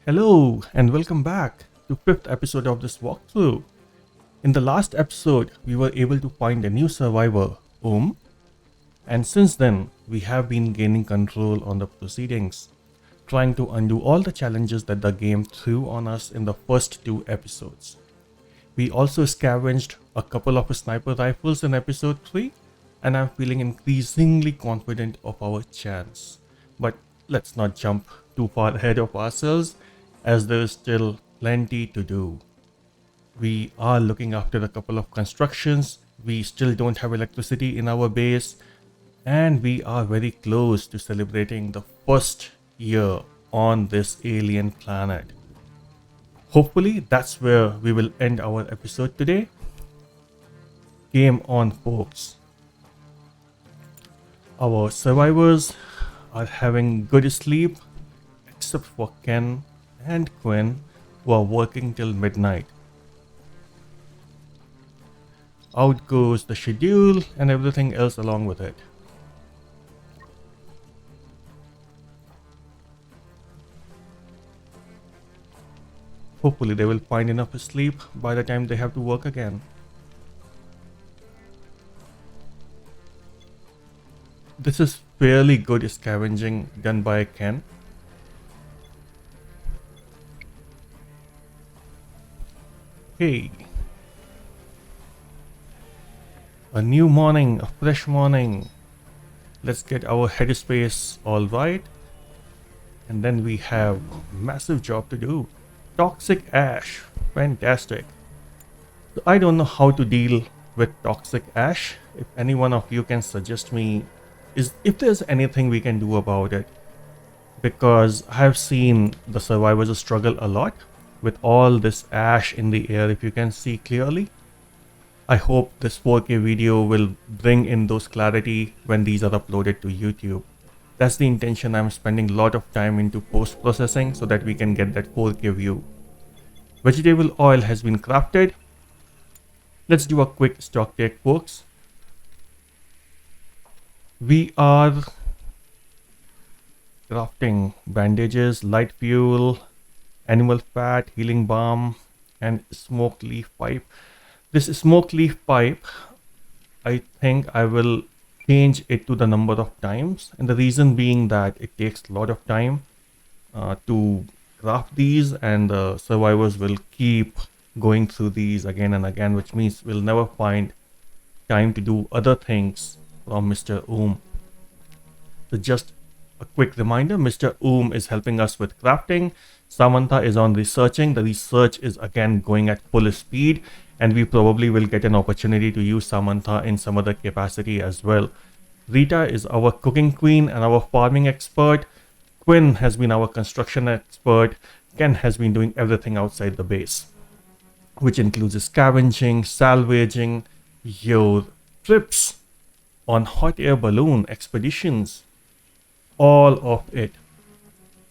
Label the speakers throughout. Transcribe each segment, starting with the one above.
Speaker 1: Hello and welcome back to 5th episode of this walkthrough. In the last episode, we were able to find a new survivor, and since then, we have been gaining control on the proceedings, trying to undo all the challenges that the game threw on us in the first two episodes. We also scavenged a couple of sniper rifles in episode 3, and I'm feeling increasingly confident of our chance. But let's not jump too far ahead of ourselves, as there is still plenty to do. We are looking after a couple of constructions, we still don't have electricity in our base, and we are very close to celebrating the first year on this alien planet. Hopefully, that's where we will end our episode today. Game on, folks. Our survivors are having good sleep, except for Ken and Quinn, who are working till midnight. Out goes the schedule and everything else along with it. Hopefully they will find enough sleep by the time they have to work again. This is fairly good scavenging done by Ken. Hey. A new morning, a fresh morning. Let's get our headspace all right. And then we have a massive job to do. Toxic ash. Fantastic. So I don't know how to deal with toxic ash. If any one of you can suggest me if there's anything we can do about it. Because I have seen the survivors struggle a lot with all this ash in the air, if you can see clearly. I hope this 4K video will bring in those clarity when these are uploaded to YouTube. That's the intention. I'm spending a lot of time into post-processing so that we can get that 4K view. Vegetable oil has been crafted. Let's do a quick stock take, folks. We are crafting bandages, light fuel, animal fat, healing balm, and smoke leaf pipe. This smoke leaf pipe, I think I will change it to the number of times, and the reason being that it takes a lot of time to craft these, and the survivors will keep going through these again and again, which means we'll never find time to do other things from Mr. So just a quick reminder, Mr. is helping us with crafting. Samantha is on researching. The research is again going at full speed, and we probably will get an opportunity to use Samantha in some other capacity as well. Rita is our cooking queen and our farming expert. Quinn has been our construction expert. Ken has been doing everything outside the base, which includes scavenging, salvaging, your trips on hot air balloon expeditions, all of it.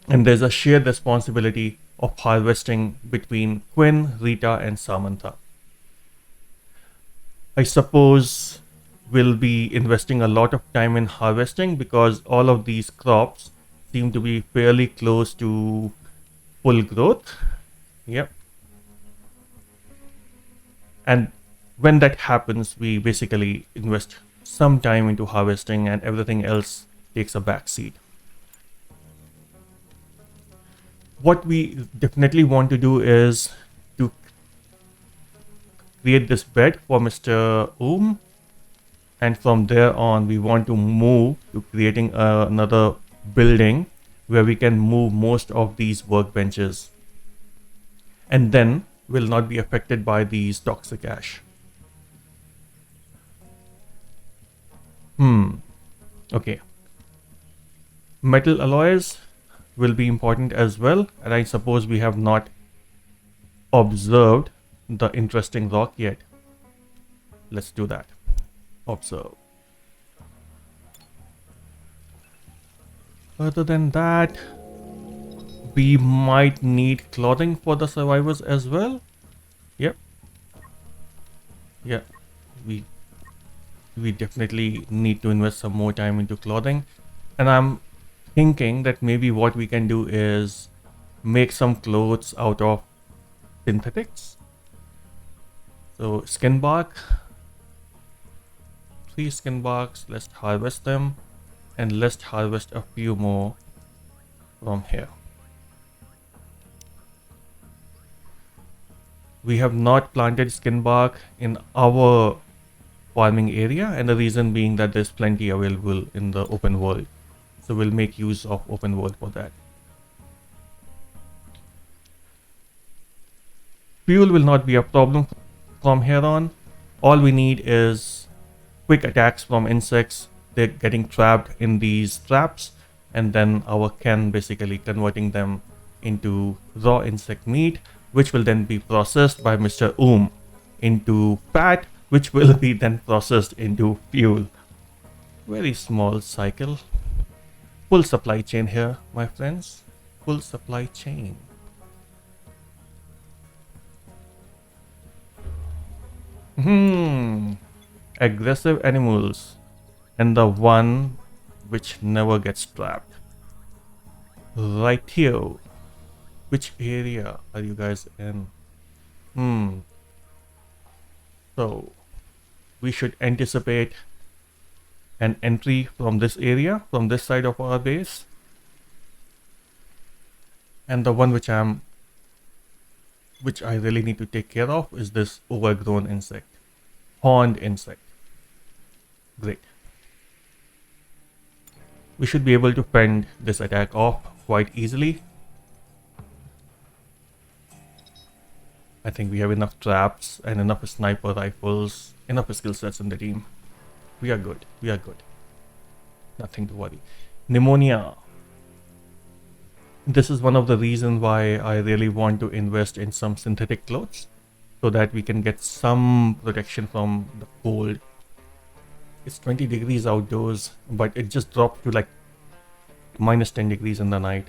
Speaker 1: And there's a shared responsibility of harvesting between Quinn, Rita, and Samantha. I suppose we'll be investing a lot of time in harvesting because all of these crops seem to be fairly close to full growth. Yep. And when that happens, we basically invest some time into harvesting and everything else takes a backseat. What we definitely want to do is to create this bed for Mr. And from there on we want to move to creating another building where we can move most of these workbenches, and then will not be affected by these toxic ash. Okay. Metal alloys will be important as well, and I suppose we have not observed the interesting rock yet. Let's do that. Observe. Other than that, we might need clothing for the survivors as well. Yep. Yeah, we definitely need to invest some more time into clothing, and I'm thinking that maybe what we can do is make some clothes out of synthetics. So skin bark, 3 skin barks, let's harvest them, and let's harvest a few more from here. We have not planted skin bark in our farming area, and the reason being that there's plenty available in the open world. So we'll make use of open world for that. Fuel will not be a problem from here on. All we need is quick attacks from insects. They're getting trapped in these traps, and then our can basically converting them into raw insect meat, which will then be processed by Mr. into fat, which will be then processed into fuel. Very small cycle. Full supply chain here, my friends. Full supply chain. Aggressive animals. And the one which never gets trapped. Right here. Which area are you guys in? So we should anticipate an entry from this area, from this side of our base. And the one which I really need to take care of is this overgrown insect. Horned insect. Great. We should be able to fend this attack off quite easily. I think we have enough traps and enough sniper rifles, enough skill sets in the team. We are good. We are good. Nothing to worry. Pneumonia. This is one of the reasons why I really want to invest in some synthetic clothes, so that we can get some protection from the cold. It's 20 degrees outdoors, but it just dropped to like minus 10 degrees in the night.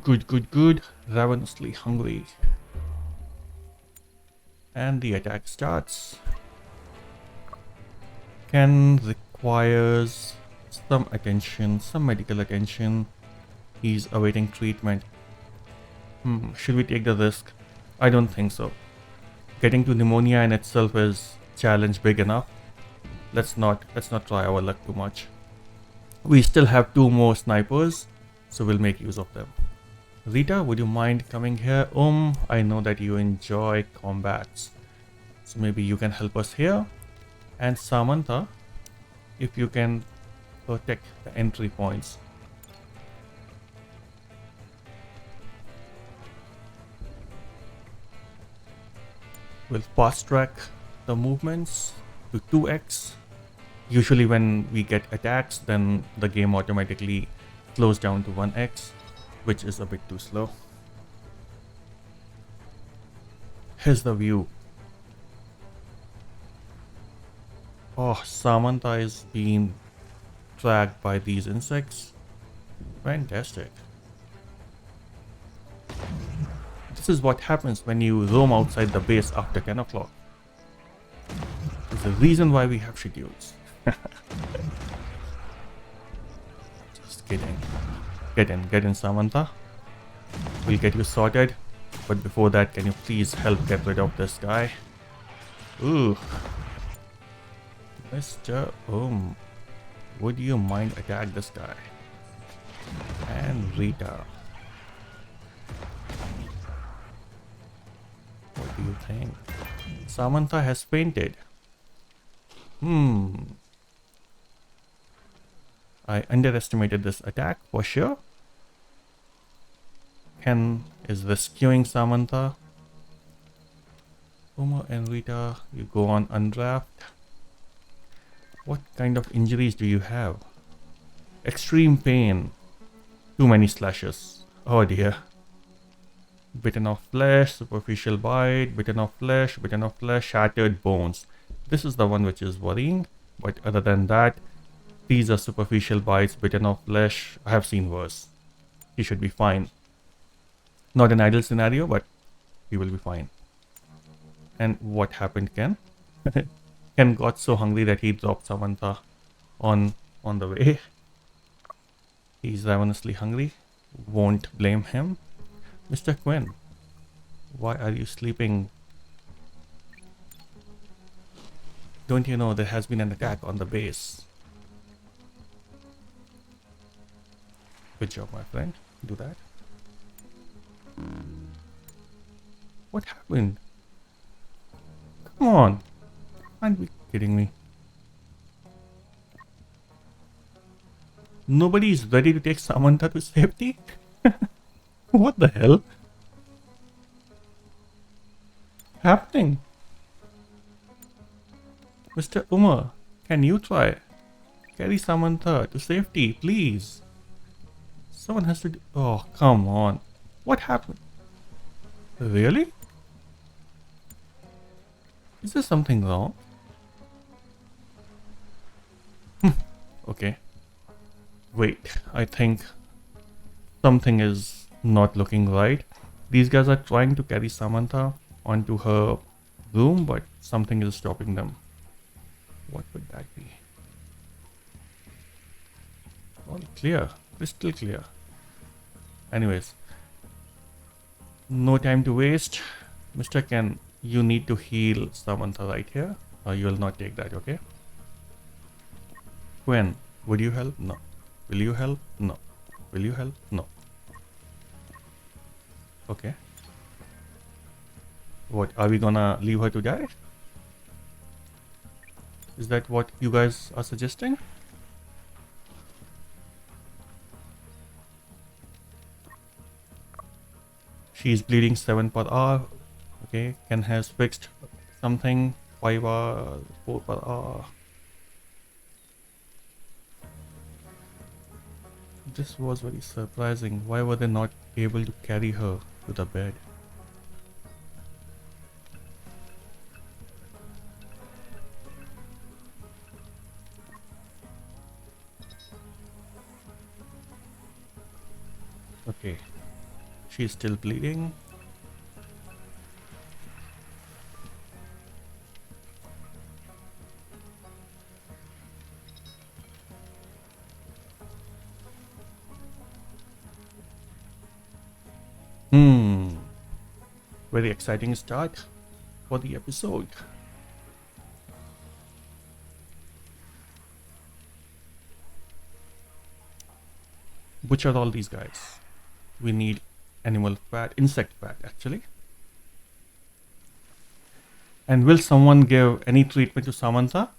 Speaker 1: Good, good, good. Ravenously hungry. And the attack starts. Ken requires some attention, some medical attention. He's awaiting treatment. Should we take the risk? I don't think so. Getting to pneumonia in itself is challenge big enough. Let's not try our luck too much. We still have 2 more snipers, so we'll make use of them. Rita, would you mind coming here? I know that you enjoy combats, so maybe you can help us here. And Samantha, if you can protect the entry points. We'll fast track the movements to 2x. Usually when we get attacks, then the game automatically slows down to 1x, which is a bit too slow. Here's the view. Oh, Samantha is being tracked by these insects. Fantastic. This is what happens when you roam outside the base after 10 o'clock. It's the reason why we have schedules. Just kidding. Get in, Samantha. We'll get you sorted. But before that, can you please help get rid of this guy? Ooh. Mr. Would you mind attack this guy? And Rita. What do you think? Samantha has fainted. I underestimated this attack for sure. Ken is rescuing Samantha. Uma and Rita, you go on undraft. What kind of injuries do you have? Extreme pain. Too many slashes. Oh dear. Bitten of flesh, superficial bite, bitten of flesh, shattered bones. This is the one which is worrying. But other than that, these are superficial bites, bitten of flesh. I have seen worse. He should be fine. Not an ideal scenario, but he will be fine. And what happened, Ken? Ken got so hungry that he dropped Samantha on the way. He's ravenously hungry. Won't blame him. Mr. Quinn, why are you sleeping? Don't you know there has been an attack on the base? Good job, my friend. Do that. What happened? Come on. Can't be kidding me. Nobody is ready to take Samantha to safety? What the hell? Happening? Mr. Umar, can you try? Carry Samantha to safety, please. Someone has to do— Oh, come on. What happened? Really? Is there something wrong? Okay. Wait, I think something is not looking right. These guys are trying to carry Samantha onto her room, but something is stopping them. What would that be? All clear. Crystal clear. Anyways. No time to waste. Mr. Ken, you need to heal Samantha right here. You will not take that, okay? Gwen, would you help? No. Will you help? No. Will you help? No. Okay. What, are we gonna leave her to die? Is that what you guys are suggesting? She's bleeding 7 per hour. Okay, Ken has fixed something 5 hour, 4 per hour. This was very surprising. Why were they not able to carry her to the bed? Okay, she's still bleeding. Very exciting start for the episode. Butcher all these guys. We need animal fat, insect fat actually. And will someone give any treatment to Samantha?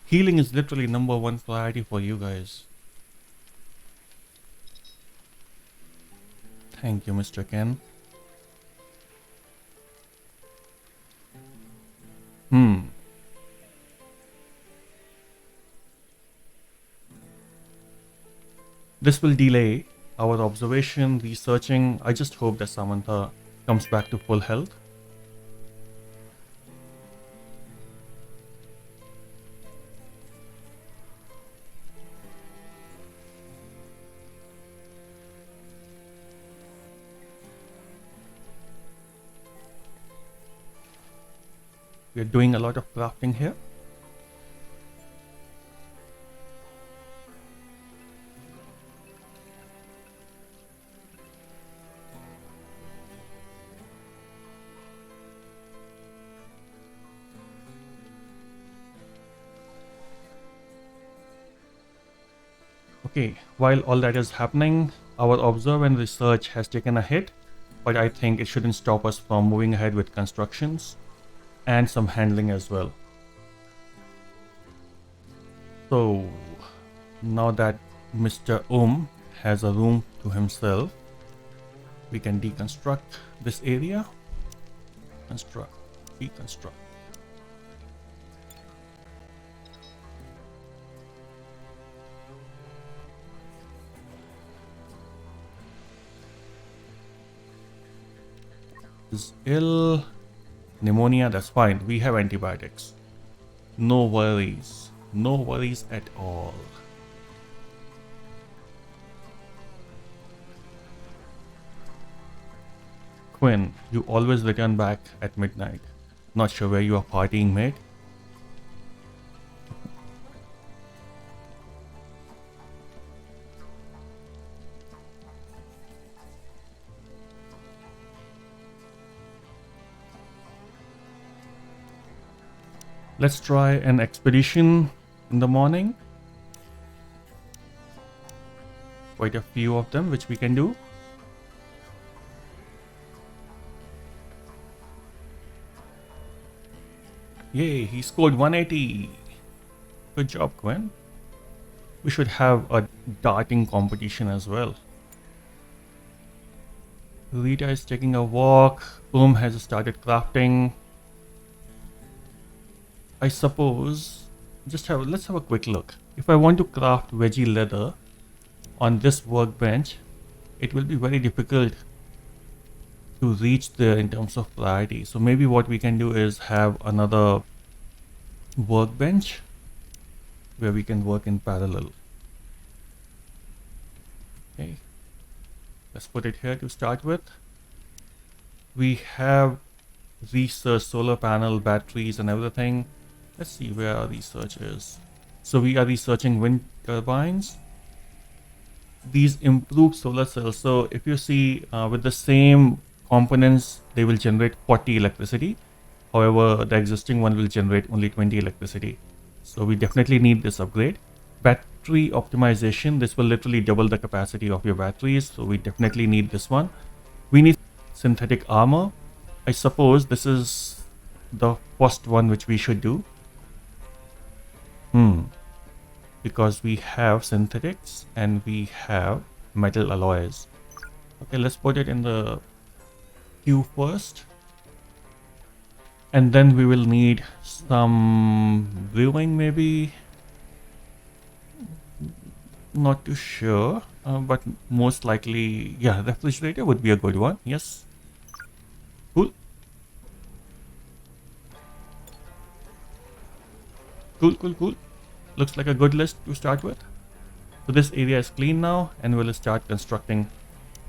Speaker 1: Healing is literally #1 priority for you guys. Thank you, Mr. Ken. This will delay our observation, researching. I just hope that Samantha comes back to full health. We are doing a lot of crafting here. Okay, while all that is happening, our observe and research has taken a hit, but I think it shouldn't stop us from moving ahead with constructions and some handling as well. So now that Mr. has a room to himself, we can deconstruct this area. Construct, deconstruct. Is ill. Pneumonia, that's fine. We have antibiotics. No worries. No worries at all. Quinn, you always return back at midnight. Not sure where you are partying, mate. Let's try an expedition in the morning. Quite a few of them, which we can do. Yay, he scored 180. Good job, Gwen. We should have a darting competition as well. Rita is taking a walk. Boom has started crafting. I suppose let's have a quick look. If I want to craft veggie leather on this workbench, it will be very difficult to reach there in terms of priority. So maybe what we can do is have another workbench where we can work in parallel. Okay, let's put it here to start with. We have research, solar panel, batteries and everything. Let's see where our research is. So we are researching wind turbines. These improved solar cells. So if you see with the same components, they will generate 40 electricity. However, the existing one will generate only 20 electricity. So we definitely need this upgrade. Battery optimization. This will literally double the capacity of your batteries. So we definitely need this one. We need synthetic armor. I suppose this is the first one which we should do. Because we have synthetics and we have metal alloys. Okay, let's put it in the queue first. And then we will need some brewing maybe. Not too sure, but most likely, yeah, refrigerator would be a good one. Yes. Cool. Cool. Looks like a good list to start with. So this area is clean now, and we'll start constructing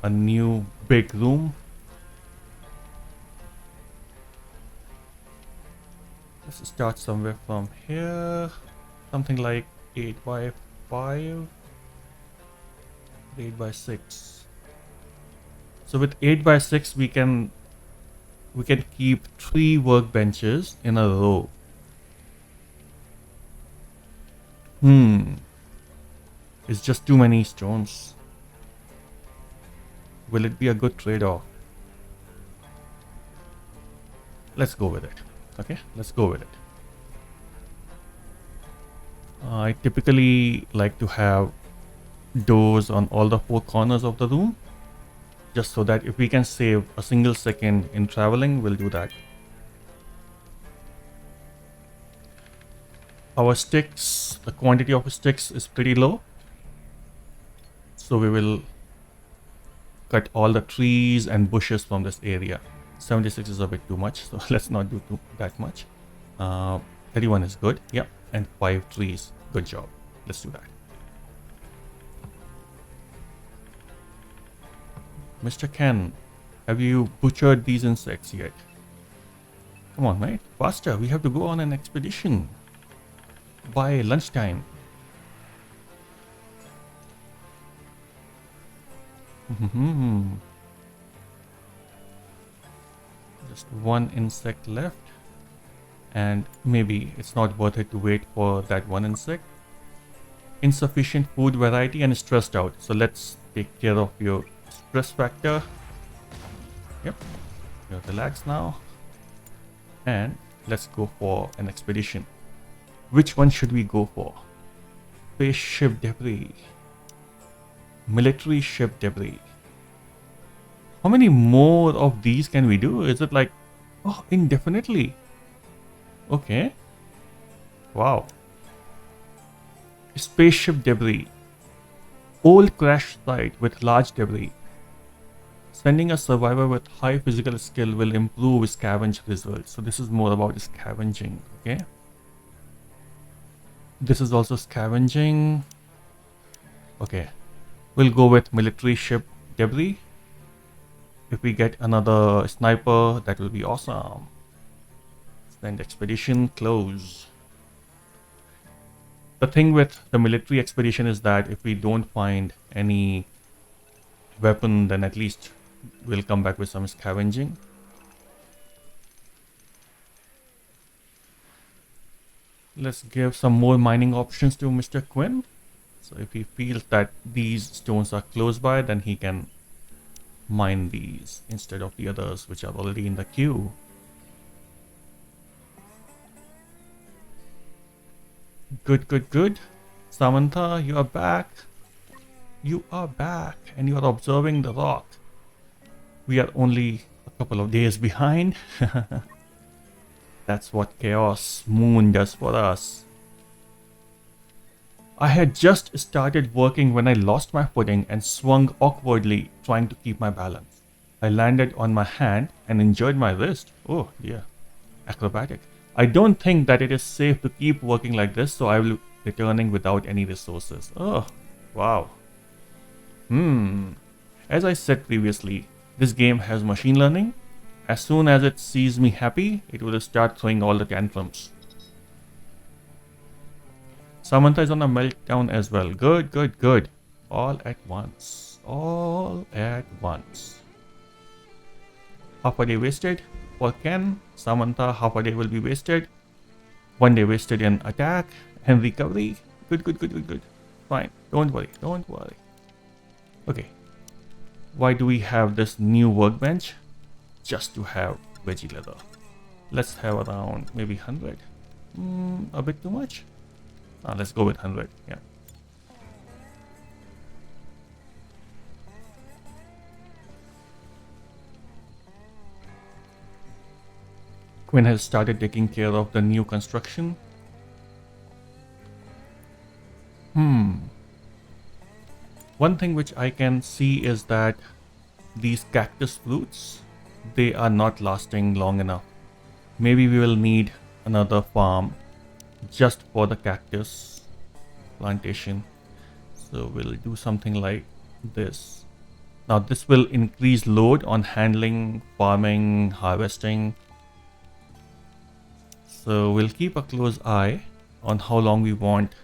Speaker 1: a new big room. Let's start somewhere from here. Something like 8 by 5. 8 by 6. So with 8 by 6 we can keep 3 workbenches in a row. It's just too many stones. Will it be a good trade-off? Let's go with it. Okay, let's go with it. I typically like to have doors on all the 4 corners of the room, just so that if we can save a single second in traveling, we'll do that. Our sticks, the quantity of sticks is pretty low, so we will cut all the trees and bushes from this area. 76 is a bit too much, so let's not do that much. 31 is good. Yeah, and 5 trees. Good job. Let's do that. Mr. Ken, have you butchered these insects yet? Come on, mate. Faster. We have to go on an expedition by lunchtime. Just 1 insect left, and maybe it's not worth it to wait for that 1 insect. Insufficient food variety and stressed out. So let's take care of your stress factor. Yep, you're relaxed now, and let's go for an expedition. Which one should we go for? Spaceship debris, military ship debris. How many more of these can we do? Is it like, oh, indefinitely? Okay. Wow. Spaceship debris. Old crash site with large debris. Sending a survivor with high physical skill will improve scavenge results. So this is more about scavenging. Okay. This is also scavenging. Okay. We'll go with military ship debris. If we get another sniper, that will be awesome. Then the expedition close. The thing with the military expedition is that if we don't find any weapon, then at least we'll come back with some scavenging. Let's give some more mining options to Mr. Quinn. So if he feels that these stones are close by, then he can mine these instead of the others which are already in the queue. Good, good, good. Samantha, you are back. You are back and you are observing the rock. We are only a couple of days behind. That's what Chaos Moon does for us. I had just started working when I lost my footing and swung awkwardly, trying to keep my balance. I landed on my hand and injured my wrist. Oh dear. Acrobatic. I don't think that it is safe to keep working like this, so I will be returning without any resources. Oh, wow. As I said previously, this game has machine learning. As soon as it sees me happy, it will start throwing all the tantrums. Samantha is on a meltdown as well. Good, good, good. All at once. All at once. Half a day wasted for Ken. Samantha, half a day will be wasted. 1 day wasted in attack and recovery. Good, good, good, good, good. Fine. Don't worry. Don't worry. Okay. Why do we have this new workbench? Just to have veggie leather. Let's have around maybe 100. A bit too much. Let's go with 100. Yeah. Quinn has started taking care of the new construction. One thing which I can see is that these cactus fruits, they are not lasting long enough. Maybe we will need another farm just for the cactus plantation. So we'll do something like this. Now this will increase load on handling, farming, harvesting. So we'll keep a close eye on how long we want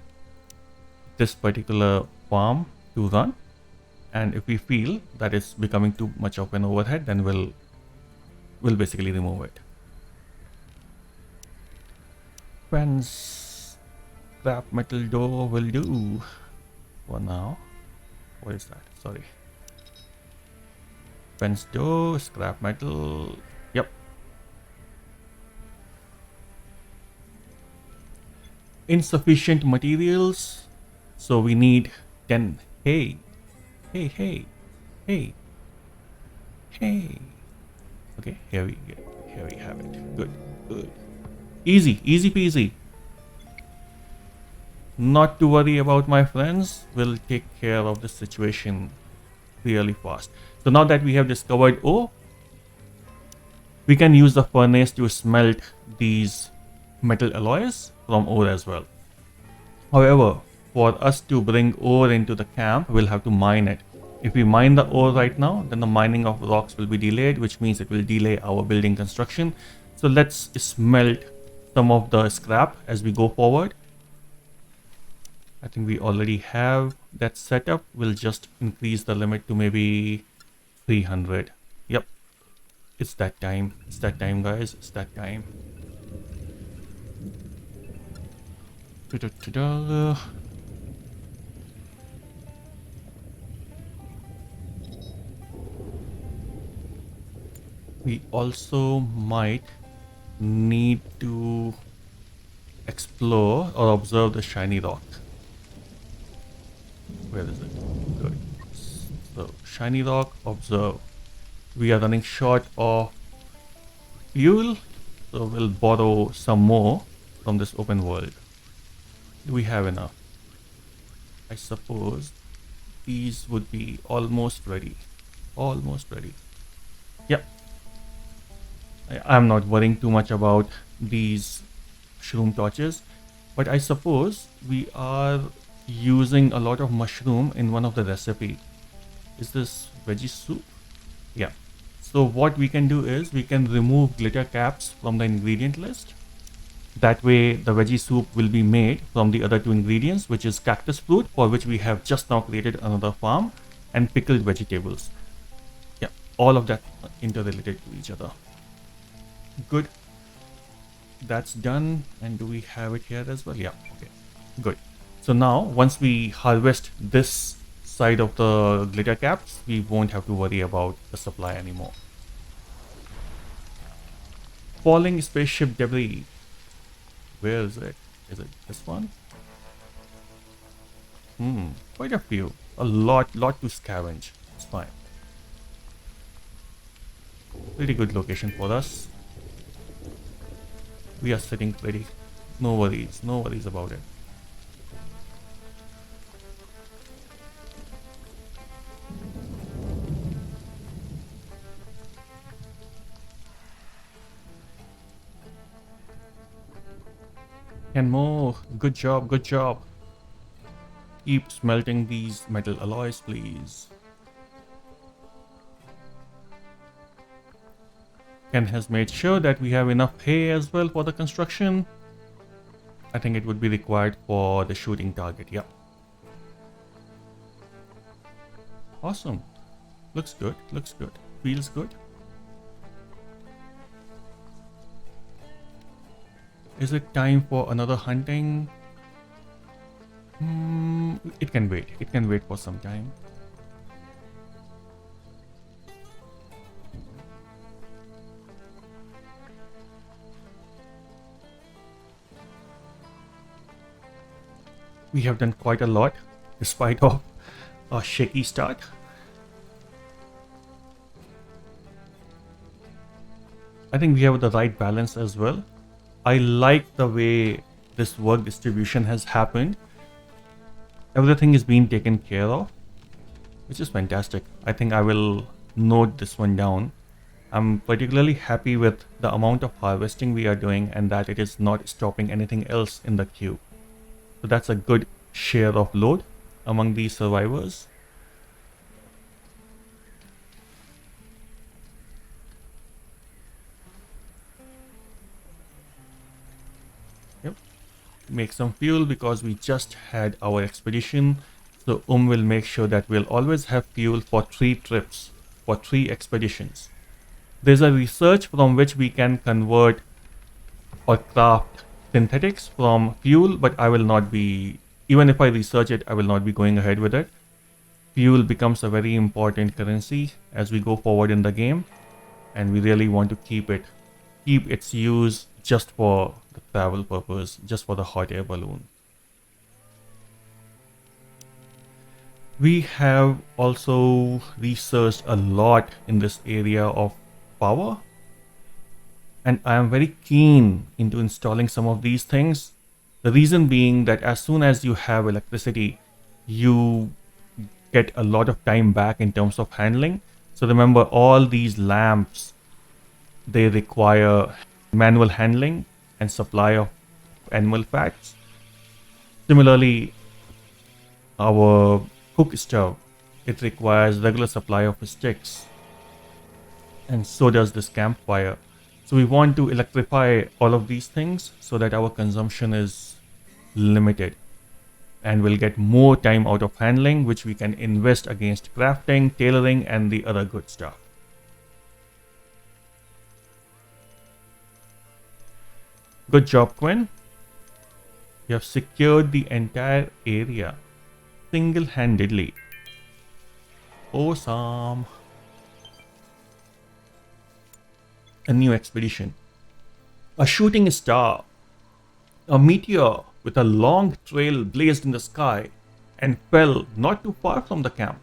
Speaker 1: this particular farm to run. And if we feel that it's becoming too much of an overhead, then we'll basically remove it. Fence, scrap metal door will do for now. What is that? Sorry. Fence door, scrap metal. Yep. Insufficient materials, so we need 10 hay. Hey, hey, hey, hey. Okay, here we have it. Good, good. Easy, easy peasy. Not to worry about, my friends. We'll take care of the situation really fast. So now that we have discovered ore, we can use the furnace to smelt these metal alloys from ore as well. However, for us to bring ore into the camp, we'll have to mine it. If we mine the ore right now, then the mining of rocks will be delayed, which means it will delay our building construction. So let's smelt some of the scrap as we go forward. I think we already have that set up. We'll just increase the limit to maybe 300. Yep. It's that time. It's that time, guys. It's that time. We also might need to explore or observe the shiny rock. Where is it? Good. So, shiny rock, observe. We are running short of fuel, so we'll borrow some more from this open world. Do we have enough? I suppose these would be almost ready. Almost ready. Yep. I'm not worrying too much about these mushroom torches, but I suppose we are using a lot of mushroom in one of the recipe. Is this veggie soup? Yeah. So what we can do is we can remove glitter caps from the ingredient list That way the veggie soup will be made from the other two ingredients, which is cactus fruit, for which we have just now created another farm, and pickled vegetables. Yeah, all of that interrelated to each other. Good. That's done. And do we have it here as well? Yeah, okay. Good. So now, once we harvest this side of the glitter caps, we won't have to worry about the supply anymore. Falling spaceship debris. Where is it? Is it this one? Quite a few. A lot to scavenge. It's fine. Pretty good location for us. We are sitting pretty. No worries about it. And more. Good job, good job. Keep smelting these metal alloys, please. Ken has made sure that we have enough hay as well for the construction. I think it would be required for the shooting target, yeah. Awesome. Looks good, feels good. Is it time for another hunting? It can wait for some time. We have done quite a lot, despite of a shaky start. I think we have the right balance as well. I like the way this work distribution has happened. Everything is being taken care of, which is fantastic. I think I will note this one down. I'm particularly happy with the amount of harvesting we are doing and that it is not stopping anything else in the queue. So that's a good share of load among these survivors. Yep. Make some fuel because we just had our expedition. So will make sure that we'll always have fuel for 3 trips, for 3 expeditions. There's a research from which we can convert or craft synthetics from fuel, but I will not be, even if I research it, I will not be going ahead with it. Fuel becomes a very important currency as we go forward in the game, and we really want to keep its use just for the travel purpose, just for the hot air balloon. We have also researched a lot in this area of power, and I am very keen into installing some of these things. The reason being that as soon as you have electricity, you get a lot of time back in terms of handling. So remember, all these lamps, they require manual handling and supply of animal fats. Similarly, our cook stove, it requires regular supply of sticks, and so does this campfire. So we want to electrify all of these things so that our consumption is limited and we'll get more time out of handling, which we can invest against crafting, tailoring, and the other good stuff. Good job, Quinn. You have secured the entire area single-handedly. Awesome. A new expedition. A shooting star. A meteor with a long trail blazed in the sky and fell not too far from the camp.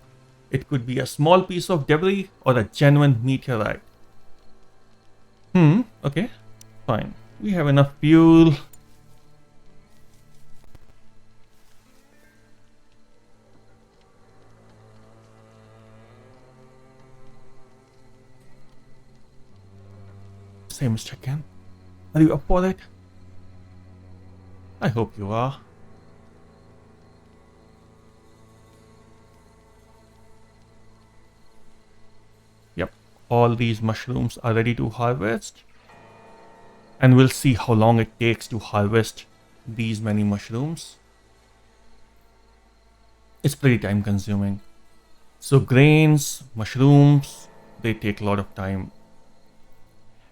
Speaker 1: It could be a small piece of debris or a genuine meteorite. Okay, fine. We have enough fuel. Say, Mr. Ken, are you up for it? I hope you are. Yep, all these mushrooms are ready to harvest. And we'll see how long it takes to harvest these many mushrooms. It's pretty time consuming. So grains, mushrooms, they take a lot of time.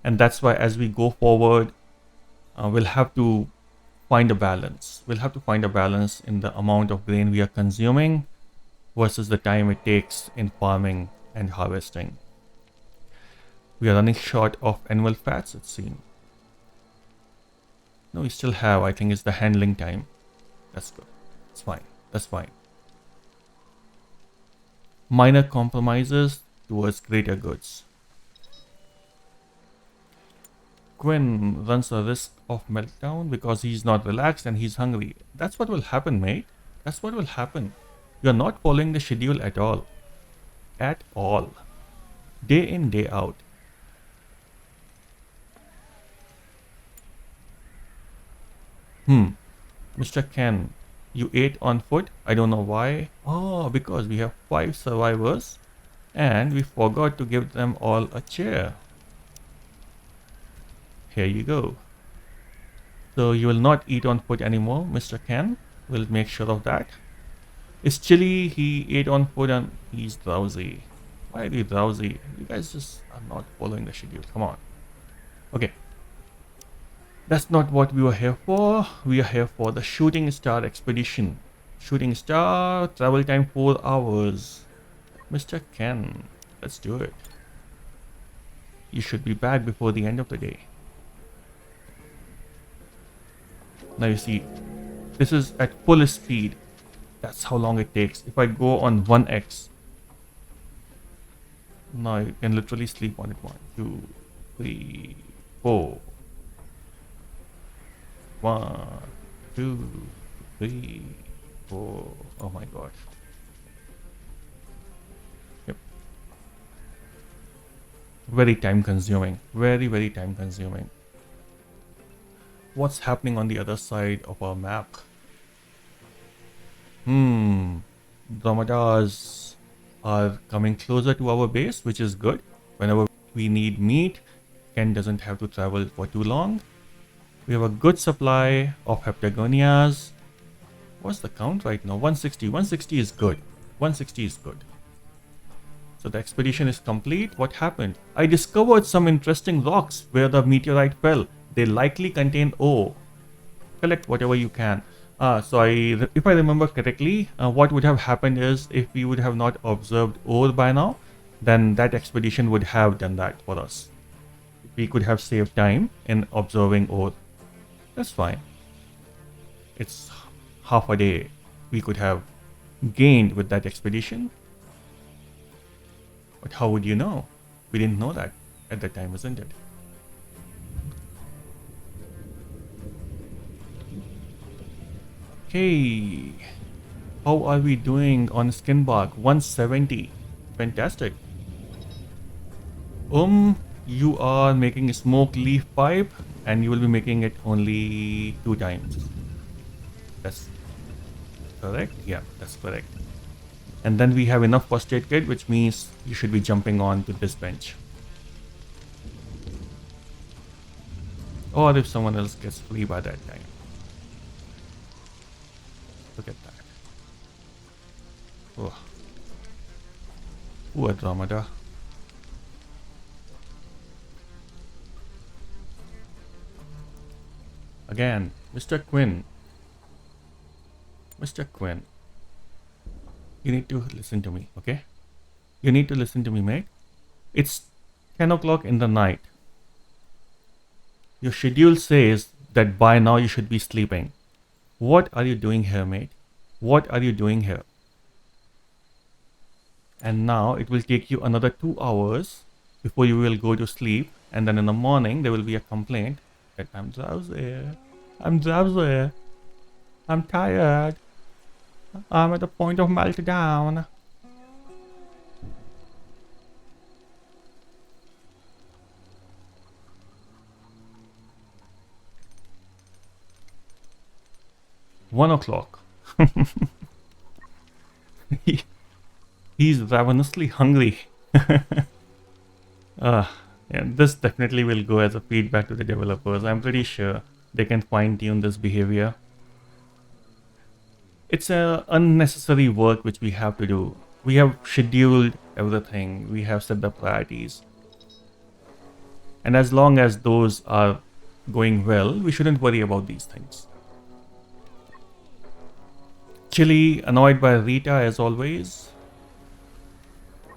Speaker 1: And that's why as we go forward, we'll have to find a balance. We'll have to find a balance in the amount of grain we are consuming versus the time it takes in farming and harvesting. We are running short of animal fats, it seems. No, we still have, I think it's the handling time. That's good. It's fine. That's fine. Minor compromises towards greater goods. Quinn runs a risk of meltdown because he's not relaxed and he's hungry. That's what will happen, mate. That's what will happen. You're not following the schedule at all. At all. Day in, day out. Mr. Ken, you ate on foot? I don't know why. Oh, because we have 5 survivors and we forgot to give them all a chair. Here you go. So you will not eat on foot anymore, Mr. Ken. We'll make sure of that. It's chilly, he ate on foot and he's drowsy. Why are you drowsy? You guys just are not following the schedule. Come on. Okay. That's not what we were here for. We are here for the Shooting Star expedition. Shooting Star, travel time 4 hours. Mr. Ken, let's do it. You should be back before the end of the day. Now you see, this is at full speed. That's how long it takes. If I go on 1x, now you can literally sleep on it. 1, 2, 3, 4. 1, 2, 3, 4. Oh my gosh. Yep. Very time consuming. Very, very time consuming. What's happening on the other side of our map? Dromedaries are coming closer to our base, which is good. Whenever we need meat, Ken doesn't have to travel for too long. We have a good supply of heptagonias. What's the count right now? 160. 160 is good. 160 is good. So the expedition is complete. What happened? I discovered some interesting rocks where the meteorite fell. They likely contain ore. Collect whatever you can. If I remember correctly, what would have happened is if we would have not observed ore by now, then that expedition would have done that for us. We could have saved time in observing ore. That's fine. It's half a day we could have gained with that expedition. But how would you know? We didn't know that at the time, isn't it? Okay. How are we doing on skin bark? 170. Fantastic. You are making a smoke leaf pipe and you will be making it only 2 times. That's correct? Yeah, that's correct. And then we have enough first aid kit, which means you should be jumping on to this bench. Or if someone else gets free by that time. Look at that. Oh. Poor Andromeda. Again, Mr. Quinn. Mr. Quinn. You need to listen to me, okay? You need to listen to me, mate. It's 10 o'clock in the night. Your schedule says that by now you should be sleeping. What are you doing here, mate? What are you doing here? And now it will take you another 2 hours before you will go to sleep. And then in the morning, there will be a complaint that I'm drowsy. I'm drowsy. I'm tired. I'm at the point of meltdown. One o'clock. He's ravenously hungry. And this definitely will go as a feedback to the developers. I'm pretty sure they can fine tune this behavior. It's a unnecessary work which we have to do. We have scheduled everything. We have set the priorities. And as long as those are going well, we shouldn't worry about these things. Chili, annoyed by Rita as always.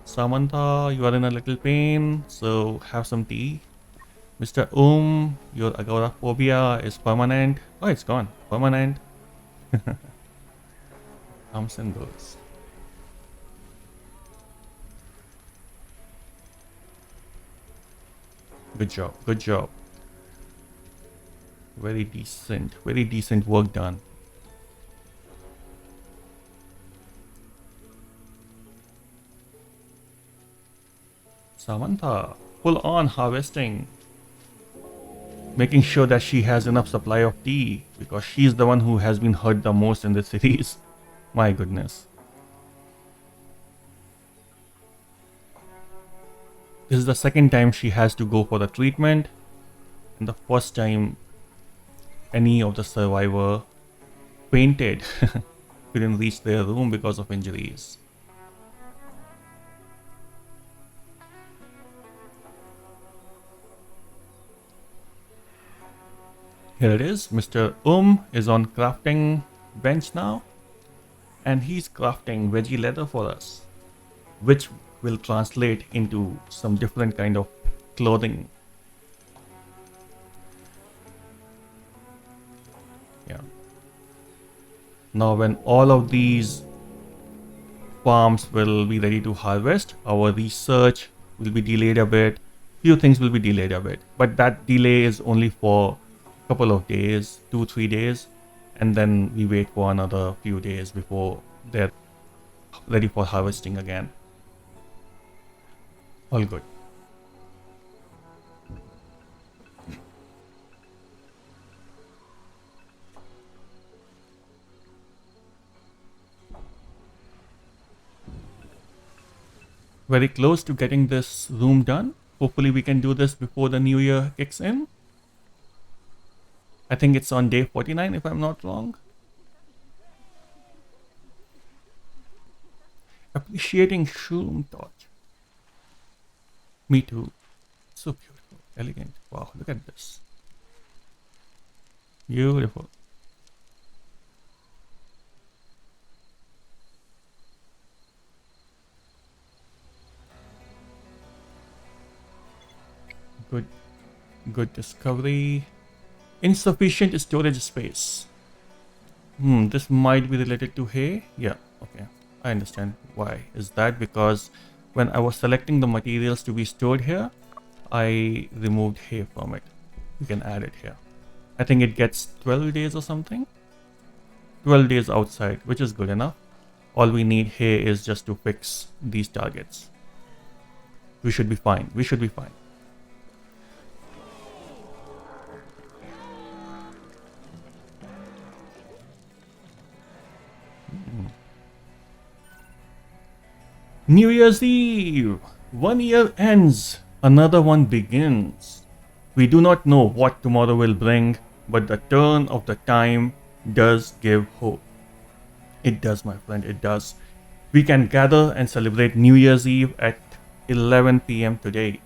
Speaker 1: Samantha, you are in a little pain, so have some tea. Mr. Your agoraphobia is permanent. Oh, it's gone. Permanent. Comes and goes. Good job. Good job. Very decent. Very decent work done. Samantha, full on harvesting. Making sure that she has enough supply of tea because she's the one who has been hurt the most in the series. My goodness. This is the second time she has to go for the treatment, and the first time any of the survivor fainted, couldn't reach their room because of injuries. Here it is. Mr. Is on crafting bench now, and he's crafting veggie leather for us, which will translate into some different kind of clothing. Yeah. Now when all of these farms will be ready to harvest, our research will be delayed a bit. Few things will be delayed a bit, but that delay is only for a couple of days, 2-3 days, and then we wait for another few days before they're ready for harvesting again. All good. Very close to getting this room done. Hopefully we can do this before the new year kicks in. I think it's on day 49 if I'm not wrong. Appreciating shroom torch. Me too. So beautiful, elegant. Wow, look at this. Beautiful. Good discovery. Insufficient storage space. This might be related to hay. Yeah, okay. I understand why. Is that because when I was selecting the materials to be stored here, I removed hay from it. You can add it here. I think it gets 12 days or something. 12 days outside, which is good enough. All we need here is just to fix these targets. We should be fine. We should be fine. New Year's Eve! 1 year ends, another one begins. We do not know what tomorrow will bring, but the turn of the time does give hope. It does, my friend, it does. We can gather and celebrate New Year's Eve at 11 p.m. today.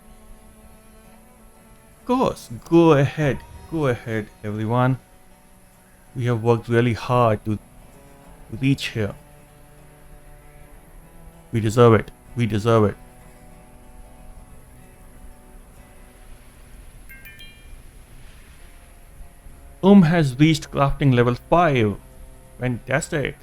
Speaker 1: Of course, go ahead, everyone. We have worked really hard to reach here. We deserve it. We deserve it. Has reached crafting level 5. Fantastic.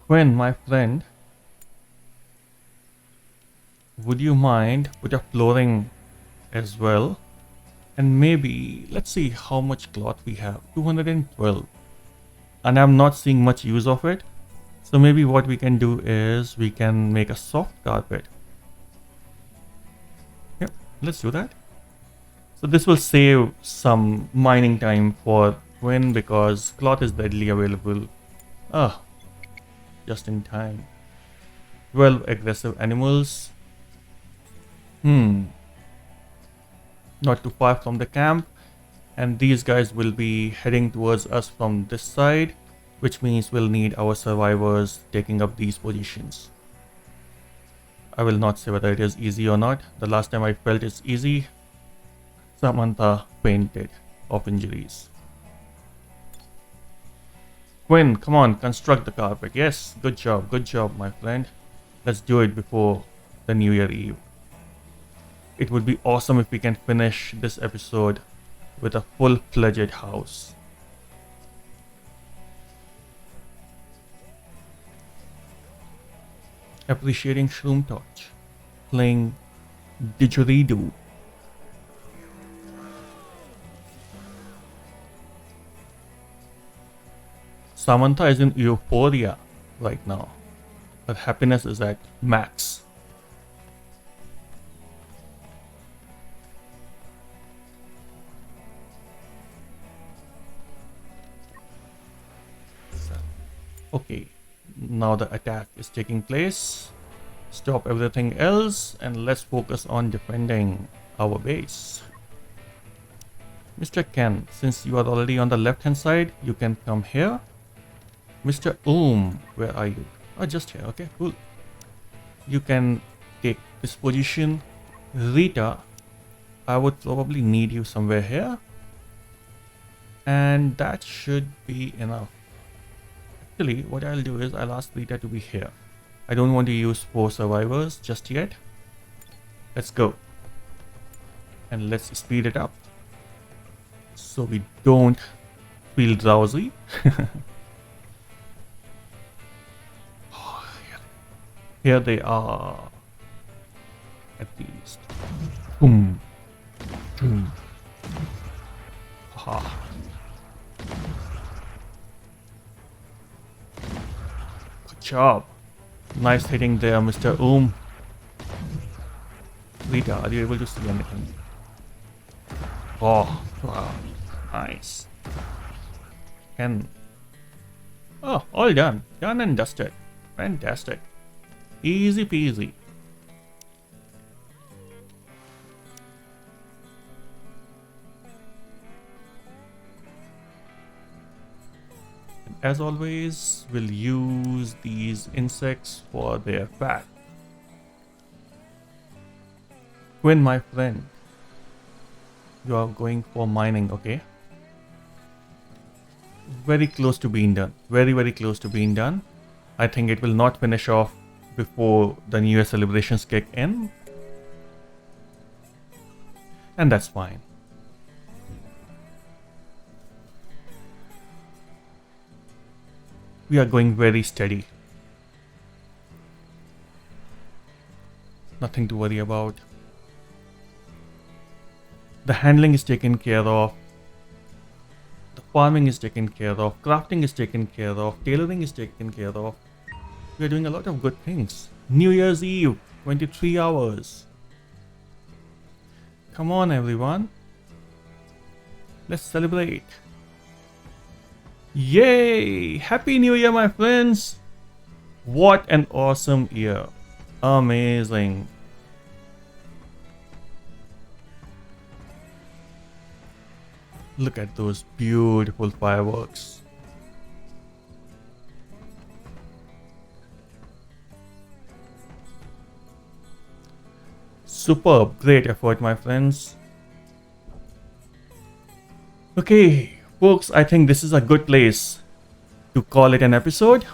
Speaker 1: Quinn, my friend, would you mind put a flooring as well? And maybe, let's see how much cloth we have. 212. And I'm not seeing much use of it. So maybe what we can do is we can make a soft carpet. Yep, let's do that. So this will save some mining time for Quinn because cloth is readily available Ah, just in time. 12 aggressive animals. Hmm, not too far from the camp. And these guys will be heading towards us from this side, which means we'll need our survivors taking up these positions. I will not say whether it is easy or not. The last time I felt it's easy, Samantha fainted of injuries. Quinn, come on, construct the carpet. Yes, good job, my friend. Let's do it before the New Year Eve. It would be awesome if we can finish this episode with a full-fledged house. Appreciating Shroom Torch. Playing Didgeridoo. Samantha is in euphoria right now. Her happiness is at max. Okay, now the attack is taking place. Stop everything else and let's focus on defending our base. Mr. Ken, since you are already on the left hand side, you can come here. Mr. Where are you? Oh, just here. Okay, cool. You can take this position. Rita, I would probably need you somewhere here. And that should be enough. Actually, what I'll do is I'll ask Rita to be here. I don't want to use 4 survivors just yet. Let's go. And let's speed it up, so we don't feel drowsy. Oh, here they are. At least. Boom. Boom. Ha. Good job. Nice hitting there, Mr. Rita, are you able to see anything? Oh, wow. Nice. Oh, all done. Done and dusted. Fantastic. Easy peasy. And as always, we'll use these insects for their fat. Quinn, my friend, you are going for mining, okay? Very close to being done. Very close to being done. I think it will not finish off before the New Year celebrations kick in. And that's fine. We are going very steady. Nothing to worry about. The handling is taken care of. The farming is taken care of. Crafting is taken care of. Tailoring is taken care of. We are doing a lot of good things. New Year's Eve, 23 hours. Come on, everyone. Let's celebrate. Yay! Happy New Year, my friends. What an awesome year. Amazing. Look at those beautiful fireworks. Superb. Great effort, my friends. Okay, folks, I think this is a good place to call it an episode.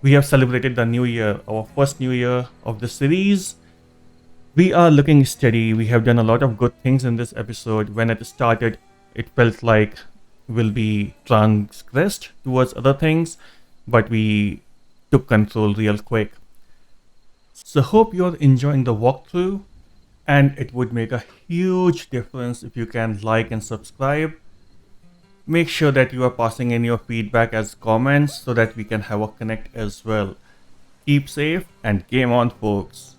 Speaker 1: We have celebrated the new year, our first new year of the series. We are looking steady. We have done a lot of good things in this episode. When it started, it felt like we'll be transgressed towards other things, but we took control real quick. So hope you're enjoying the walkthrough, and it would make a huge difference if you can like and subscribe. Make sure that you are passing in your feedback as comments so that we can have a connect as well. Keep safe and game on, folks.